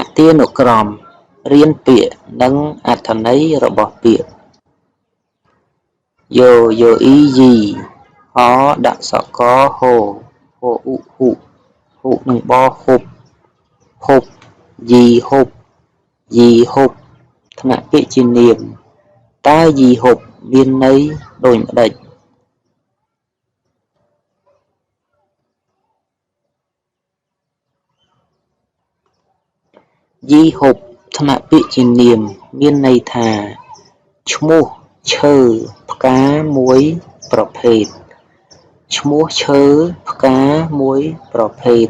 បទានុក្រមរៀនពាក្យនិងអត្ថន័យរបស់ពាក្យយោយោអ៊ីយីហដាក់សកហូហូអ៊ុហ៊ុហ៊ុនឹងបហុបហុបយីហុបយីហុបថ្នាក់ពាក្យជានាមតើយីហុបមានន័យដូចម្ដេចយីហុបថ្នាក់ពាក្យជានាមមានន័យថាឈ្មោះឈើផ្កាមួយប្រភេទឈ្មោះឈើផ្កាមួយប្រភេទ